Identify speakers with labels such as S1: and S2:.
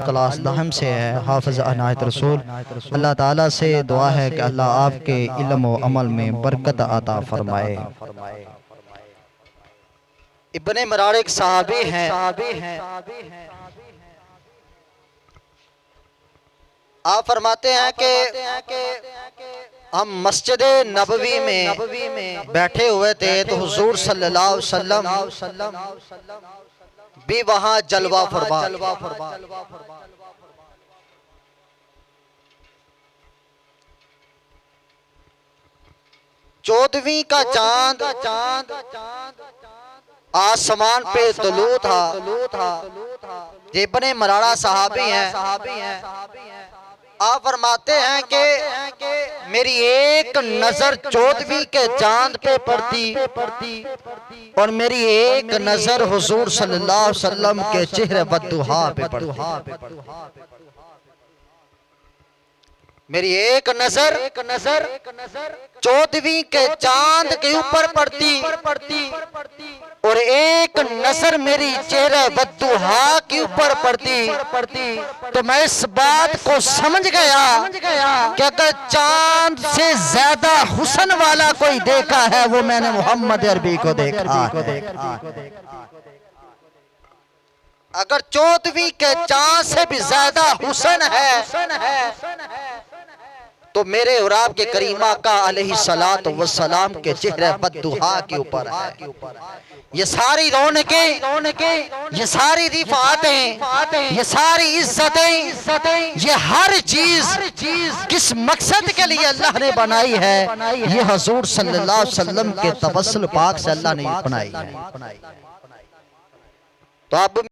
S1: Class दहम से है, हाफिज़ अनायत रसूल। अल्लाह ताला से दुआ है कि अल्लाह आपके इल्म व अमल में बरकत अता फरमाए। इब्ने मरार एक सहाबी हैं। आप फरमाते हैं कि हम मस्जिद नबवी में बैठे हुए थे तो हुजूर सल्लल्लाहु अलैहि वसल्लम भी वहां जलवा फरमा। 14वीं का चांद आसमान पे तलू था। इब्ने मरारा सहाबी हैं। आप फरमाते हैं कि मेरी एक नजर 14वीं के चांद पे पड़ती और मेरी एक नजर हुजूर सल्लल्लाहु अलैहि वसल्लम के चेहरे बद्दुहा पे पड़ती। मेरी एक नजर 14वीं के चांद के ऊपर पड़ती और एक नजर मेरी चेहरे बद्दुहा के ऊपर पड़ती। तो मैं इस बात को समझ गया कि अगर चांद से ज्यादा हुस्न वाला कोई देखा है वो मैंने मोहम्मद अरबी को देखा है। अगर 14वीं के चांद से भी ज्यादा हुस्न है तो मेरे और आपके करीमा का अलैहिस्सलात वस्सलाम के चेहरे बद्दुहा के ऊपर है। ये सारी रौनकें, ये सारी रिफातें, ये सारी इज्जतें, ये हर चीज किस मकसद के लिए अल्लाह ने बनाई है? ये हुजूर सल्लल्लाहु अलैहि वसल्लम के तवस्सुल पाक से अल्लाह ने बनाई है। तो आप